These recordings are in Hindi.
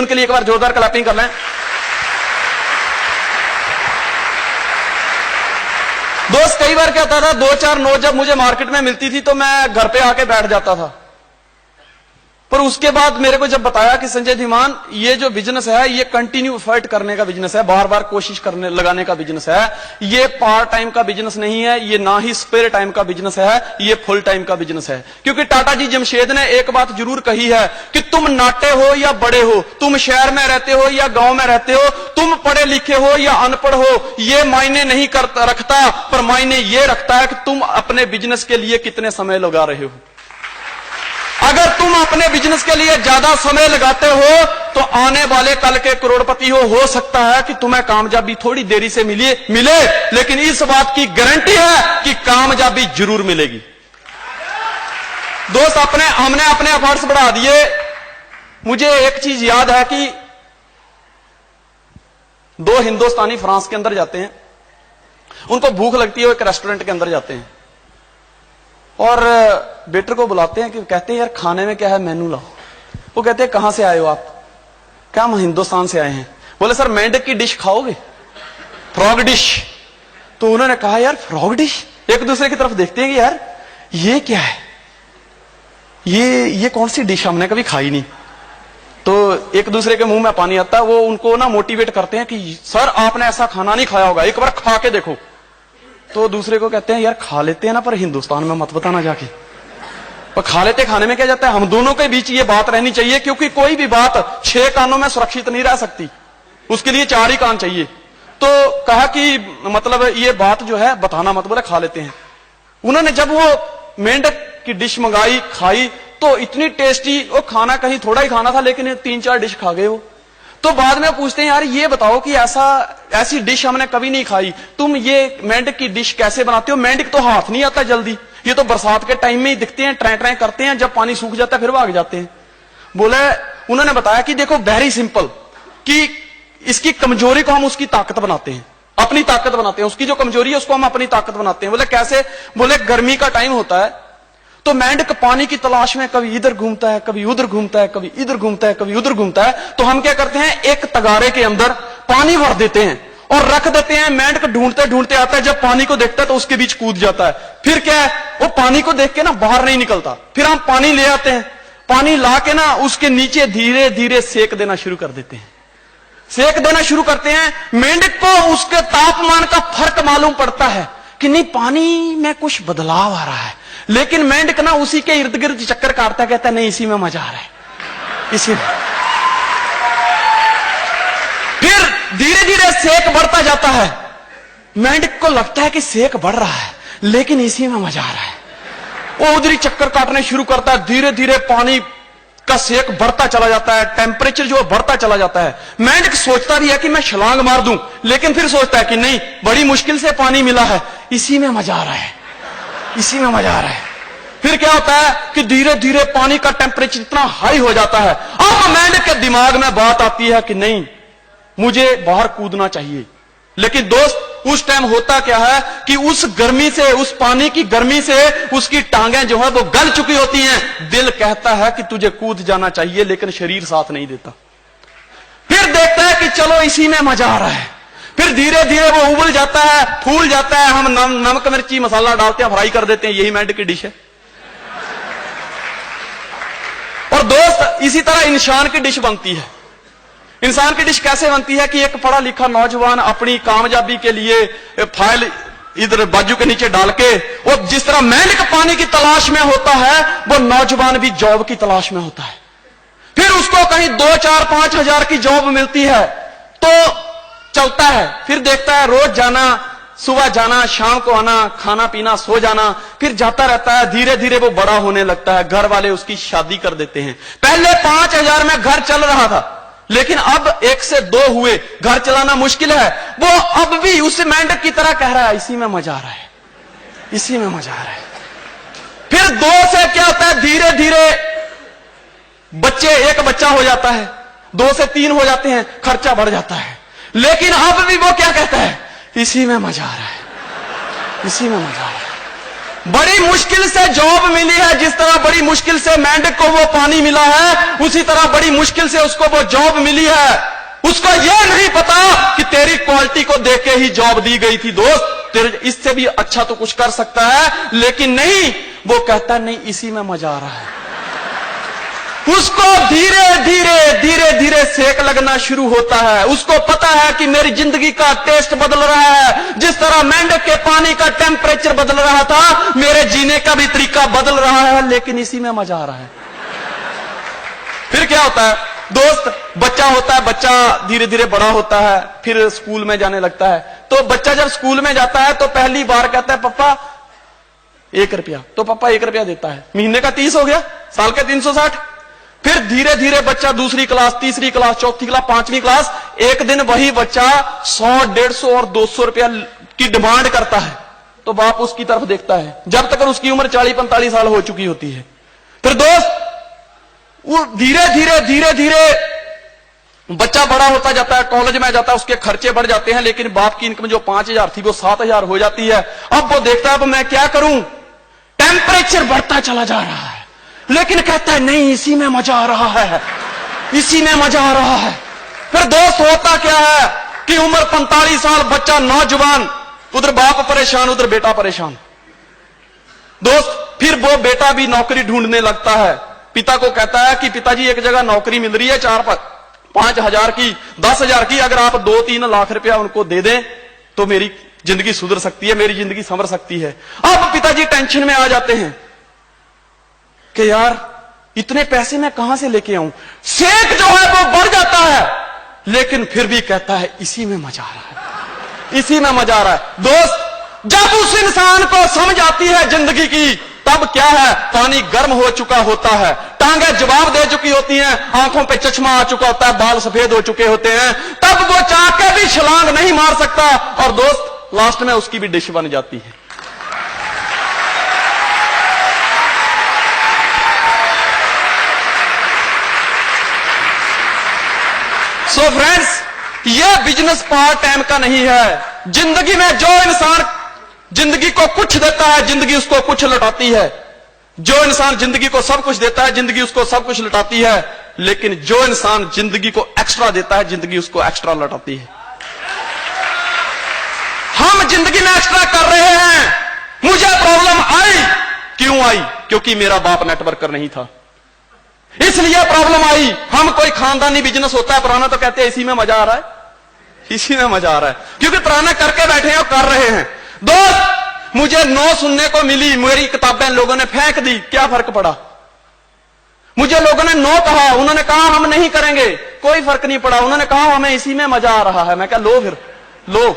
उनके लिए एक बार जोरदार क्लैपिंग कर लें। दोस्त कई बार क्या होता था, 2-4 नोट जब मुझे मार्केट में मिलती थी तो मैं घर पे आके बैठ जाता था। पर उसके बाद मेरे को जब बताया कि संजय धीमान ये जो बिजनेस है ये कंटिन्यू एफर्ट करने का बिजनेस है, बार बार कोशिश करने लगाने का बिजनेस है, ये पार्ट टाइम का बिजनेस नहीं है, ये ना ही स्पेयर टाइम का बिजनेस है, ये फुल टाइम का बिजनेस है। क्योंकि टाटा जी जमशेद ने एक बात जरूर कही है कि तुम नाटे हो या बड़े हो, तुम शहर में रहते हो या गांव में रहते हो, तुम पढ़े लिखे हो या अनपढ़ हो, ये मायने नहीं रखता, पर मायने ये रखता है कि तुम अपने बिजनेस के लिए कितने समय लगा रहे हो। अगर तुम अपने बिजनेस के लिए ज्यादा समय लगाते हो तो आने वाले कल के करोड़पति हो सकता है कि तुम्हें कामयाबी थोड़ी देरी से मिले, लेकिन इस बात की गारंटी है कि कामयाबी जरूर मिलेगी। दोस्त हमने अपने एफर्ट्स बढ़ा दिए। मुझे एक चीज याद है कि 2 हिंदुस्तानी फ्रांस के अंदर जाते हैं, उनको भूख लगती है, वो एक रेस्टोरेंट के अंदर जाते हैं और वेटर को बुलाते हैं कि कहते हैं यार खाने में क्या है, मेनू लाओ। वो कहते हैं कहां से आए हो आप? क्या हम हिंदुस्तान से आए हैं। बोले सर मेंढक की डिश खाओगे, फ्रॉग डिश। तो उन्होंने कहा यार फ्रॉग डिश, एक दूसरे की तरफ देखते हैं कि यार ये क्या है, ये कौन सी डिश, हमने कभी खाई नहीं। तो एक दूसरे के मुंह में पानी आता है। वो उनको ना मोटिवेट करते हैं कि सर आपने ऐसा खाना नहीं खाया होगा, एक बार खा के देखो। तो दूसरे को कहते हैं यार खा लेते हैं ना, पर हिंदुस्तान में मत बताना जाके। पर खा लेते, खाने में क्या जाता है। हम दोनों के बीच ये बात रहनी चाहिए, क्योंकि कोई भी बात 6 कानों में सुरक्षित नहीं रह सकती, उसके लिए 4 ही कान चाहिए। तो कहा कि मतलब ये बात जो है बताना मत, बोले खा लेते हैं। उन्होंने जब वो मेंढक की डिश मंगाई, खाई, तो इतनी टेस्टी, वो खाना कहीं थोड़ा ही खाना था लेकिन 3-4 डिश खा गए वो। तो बाद में पूछते हैं यार ये बताओ कि ऐसी डिश हमने कभी नहीं खाई, तुम ये मेंढक की डिश कैसे बनाते हो? मेंढक तो हाथ नहीं आता जल्दी, ये तो बरसात के टाइम में ही दिखते हैं, ट्रै ट्रै करते हैं, जब पानी सूख जाता है फिर भाग जाते हैं। बोले उन्होंने बताया कि देखो वेरी सिंपल, कि इसकी कमजोरी को हम उसकी ताकत बनाते हैं, अपनी ताकत बनाते हैं, उसकी जो कमजोरी है उसको हम अपनी ताकत बनाते हैं। बोले कैसे? बोले गर्मी का टाइम होता है तो मेंढक पानी की तलाश में कभी इधर घूमता है, कभी उधर घूमता है, कभी इधर घूमता है, कभी उधर घूमता है। तो हम क्या करते हैं, एक तगारे के अंदर पानी भर देते हैं और रख देते हैं। मेंढक ढूंढते ढूंढते आता है, जब पानी को देखता है तो उसके बीच कूद जाता है। फिर क्या है, वो पानी को देख के ना बाहर नहीं निकलता। फिर हम पानी ले आते हैं, पानी ला के ना उसके नीचे धीरे धीरे सेक देना शुरू कर देते हैं। सेक देना शुरू करते हैं, मेंढक को उसके तापमान का फर्क मालूम पड़ता है कि नहीं पानी में कुछ बदलाव आ रहा है, लेकिन मेंढक ना उसी के इर्द गिर्द चक्कर काटता, कहता है नहीं इसी में मजा आ रहा है, इसी में। फिर धीरे धीरे सेक बढ़ता जाता है, मेंढक को लगता है कि सेक बढ़ रहा है लेकिन इसी में मजा आ रहा है। वो उधर ही चक्कर काटने शुरू करता है, धीरे धीरे पानी का सेक बढ़ता चला जाता है, टेम्परेचर जो बढ़ता चला जाता है। मेंढक सोचता भी है कि मैं छलांग मार दूं, लेकिन फिर सोचता है कि नहीं बड़ी मुश्किल से पानी मिला है, इसी में मजा आ रहा है, इसी में मजा आ रहा है। फिर क्या होता है कि धीरे धीरे पानी का टेम्परेचर इतना हाई हो जाता है, अब मेंढक के दिमाग में बात आती है कि नहीं मुझे बाहर कूदना चाहिए। लेकिन दोस्त उस टाइम होता क्या है कि उस गर्मी से, उस पानी की गर्मी से उसकी टांगें जो है वो गल चुकी होती हैं। दिल कहता है कि तुझे कूद जाना चाहिए, लेकिन शरीर साथ नहीं देता। फिर देखता है कि चलो इसी में मजा आ रहा है। फिर धीरे धीरे वो उबल जाता है, फूल जाता है, हम नमक मिर्ची मसाला डालते हैं, फ्राई कर देते हैं, यही मेंढक की डिश है। और दोस्त इसी तरह इंसान की डिश बनती है। इंसान की डिश कैसे बनती है कि एक पढ़ा लिखा नौजवान अपनी कामयाबी के लिए फाइल इधर बाजू के नीचे डाल के, वो जिस तरह मेंढक पानी की तलाश में होता है, वो नौजवान भी जॉब की तलाश में होता है। फिर उसको कहीं 2, 4, 5 हजार की जॉब मिलती है तो चलता है, फिर देखता है रोज जाना, सुबह जाना, शाम को आना, खाना पीना, सो जाना, फिर जाता रहता है। धीरे धीरे वो बड़ा होने लगता है, घर वाले उसकी शादी कर देते हैं। पहले 5,000 में घर चल रहा था, लेकिन अब 1 से 2 हुए, घर चलाना मुश्किल है। वो अब भी उस मेंढक की तरह कह रहा है इसी में मजा आ रहा है, इसी में मजा आ रहा है। फिर 2 से क्या होता है, धीरे धीरे बच्चे, 1 बच्चा हो जाता है, 2 से 3 हो जाते हैं, खर्चा बढ़ जाता है। लेकिन अब भी वो क्या कहता है, इसी में मजा आ रहा है, इसी में मजा आ रहा है। बड़ी मुश्किल से जॉब मिली है, जिस तरह बड़ी मुश्किल से मेंढक को वो पानी मिला है, उसी तरह बड़ी मुश्किल से उसको वो जॉब मिली है। उसको यह नहीं पता कि तेरी क्वालिटी को देख के ही जॉब दी गई थी दोस्त, तेरे इससे भी अच्छा तो कुछ कर सकता है, लेकिन नहीं, वो कहता नहीं इसी में मजा आ रहा है। उसको धीरे धीरे धीरे धीरे सेक लगना शुरू होता है। उसको पता है कि मेरी जिंदगी का टेस्ट बदल रहा है, जिस तरह मेंढक के पानी का टेम्परेचर बदल रहा था, मेरे जीने का भी तरीका बदल रहा है, लेकिन इसी में मजा आ रहा है। फिर क्या होता है दोस्त, बच्चा होता है, बच्चा धीरे धीरे बड़ा होता है, फिर स्कूल में जाने लगता है। तो बच्चा जब स्कूल में जाता है तो पहली बार कहता है पापा 1 रुपया, तो पापा 1 रुपया देता है। महीने का 30 हो गया, साल के 360। फिर धीरे धीरे बच्चा दूसरी क्लास, तीसरी क्लास, चौथी क्लास, 5वीं क्लास, एक दिन वही बच्चा 100, 150 और 200 रुपया की डिमांड करता है। तो बाप उसकी तरफ देखता है, जब तक उसकी उम्र 40-45 साल हो चुकी होती है। फिर दोस्त वो धीरे धीरे धीरे धीरे बच्चा बड़ा होता जाता है, कॉलेज में जाता है, उसके खर्चे बढ़ जाते हैं, लेकिन बाप की इनकम जो 5000 थी वो 7000 हो जाती है। अब वो देखता है अब मैं क्या करूं, टेम्परेचर बढ़ता चला जा रहा है, लेकिन कहता है नहीं इसी में मजा आ रहा है, इसी में मजा आ रहा है। फिर दोस्त होता क्या है कि उम्र 45 साल, बच्चा नौजवान, उधर बाप परेशान, उधर बेटा परेशान। दोस्त फिर वो बेटा भी नौकरी ढूंढने लगता है, पिता को कहता है कि पिताजी एक जगह नौकरी मिल रही है 4-5 हजार की, 10,000 की, अगर आप 2-3 लाख रुपया उनको दे दें तो मेरी जिंदगी सुधर सकती है, मेरी जिंदगी संवर सकती है। अब पिताजी टेंशन में आ जाते हैं कि यार इतने पैसे मैं कहां से लेके आऊं। सेक जो है वो बढ़ जाता है, लेकिन फिर भी कहता है इसी में मजा आ रहा है, इसी में मजा आ रहा है। दोस्त जब उस इंसान को समझ आती है जिंदगी की, तब क्या है, पानी गर्म हो चुका होता है, टांगे जवाब दे चुकी होती हैं, आंखों पे चश्मा आ चुका होता है, बाल सफेद हो चुके होते हैं, तब वो चाह के भी छलांग नहीं मार सकता, और दोस्त लास्ट में उसकी भी डिश बन जाती है। सो फ्रेंड्स, ये बिजनेस पार्ट टाइम का नहीं है। जिंदगी में जो इंसान जिंदगी को कुछ देता है, जिंदगी उसको कुछ लौटाती है। जो इंसान जिंदगी को सब कुछ देता है, जिंदगी उसको सब कुछ लौटाती है, लेकिन जो इंसान जिंदगी को एक्स्ट्रा देता है, जिंदगी उसको एक्स्ट्रा लौटाती है। हम जिंदगी में एक्स्ट्रा कर रहे हैं। मुझे प्रॉब्लम आई, क्यों आई? क्योंकि मेरा बाप नेटवर्कर नहीं था, इसलिए प्रॉब्लम आई। हम कोई खानदानी बिजनेस होता है पुराना तो कहते हैं इसी में मजा आ रहा है, इसी में मजा आ रहा है, क्योंकि पुराना करके बैठे हैं और कर रहे हैं। दोस्त मुझे 9 सुनने को मिली, मेरी किताबें लोगों ने फेंक दी, क्या फर्क पड़ा? मुझे लोगों ने 9 कहा, उन्होंने कहा हम नहीं करेंगे, कोई फर्क नहीं पड़ा। उन्होंने कहा हमें इसी में मजा आ रहा है, मैं क्या लो फिर लो।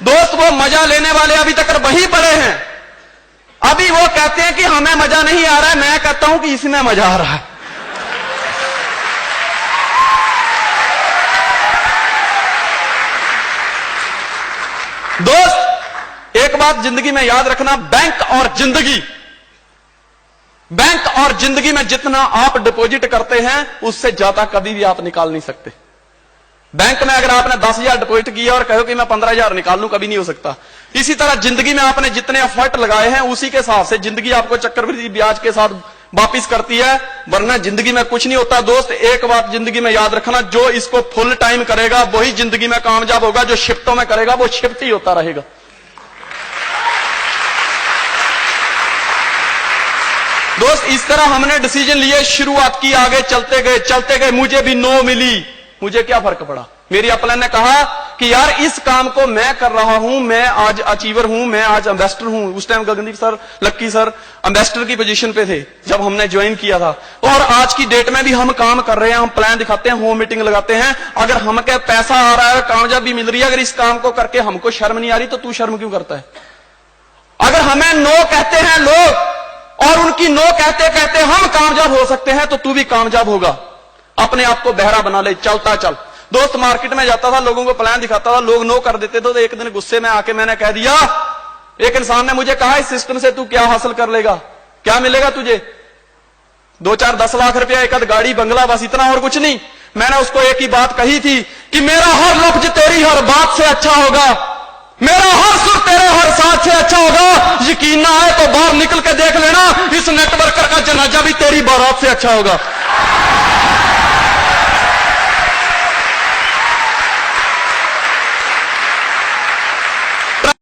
दोस्त वो मजा लेने वाले अभी तक वही पड़े हैं, अभी वो कहते हैं कि हमें मजा नहीं आ रहा है, मैं कहता हूं कि इसमें मजा आ रहा है। दोस्त एक बात जिंदगी में याद रखना, बैंक और जिंदगी में जितना आप डिपॉजिट करते हैं उससे ज्यादा कभी भी आप निकाल नहीं सकते। बैंक में अगर आपने 10,000 डिपॉजिट किया और कहो कि मैं 15,000 निकाल लूं, कभी नहीं हो सकता। इसी तरह जिंदगी में आपने जितने एफर्ट लगाए हैं उसी के हिसाब से जिंदगी आपको चक्रवृद्धि ब्याज के साथ वापिस करती है, वरना जिंदगी में कुछ नहीं होता। दोस्त एक बात जिंदगी में याद रखना, जो इसको फुल टाइम करेगा वही जिंदगी में कामयाब होगा, जो शिफ्टों में करेगा वो शिफ्ट ही होता रहेगा। दोस्त इस तरह हमने डिसीजन लिए, शुरुआत की, आगे चलते गए, मुझे भी 9 मिली, मुझे क्या फर्क पड़ा? मेरी अपलाइन ने कहा कि यार इस काम को मैं कर रहा हूं, मैं आज अचीवर हूं, मैं आज एम्बेसडर हूं। उस टाइम गगनदीप सर, लक्की सर एम्बेसडर की पोजीशन पे थे जब हमने ज्वाइन किया था, और आज की डेट में भी हम काम कर रहे हैं, हम प्लान दिखाते हैं, होम मीटिंग लगाते हैं। अगर हमके पैसा आ रहा है, कामयाबी मिल रही है, अगर इस काम को करके हमको शर्म नहीं आ रही तो तू शर्म क्यों करता है? अगर हमें नो कहते हैं लोग और उनकी नो कहते कहते हम कामयाब हो सकते हैं, तो तू भी कामयाब होगा। अपने आप को बहरा बना ले, चलता चल। दोस्त मार्केट में जाता था, लोगों को प्लान दिखाता था, लोग नो कर देते थे, तो एक दिन गुस्से में आके मैंने कह दिया, एक इंसान ने मुझे कहा इस सिस्टम से तू क्या हासिल कर लेगा, क्या मिलेगा तुझे? 2-4-10 लाख रुपया, एक आध गाड़ी, बंगला, बस इतना और कुछ नहीं। मैंने उसको एक ही बात कही थी कि मेरा हर लफ्ज तेरी हर बात से अच्छा होगा, मेरा हर सुर तेरे हर साथ से अच्छा होगा। यकीन ना आए तो बाहर निकल के देख लेना, इस नेटवर्कर का जनाजा भी तेरी बारात से अच्छा होगा।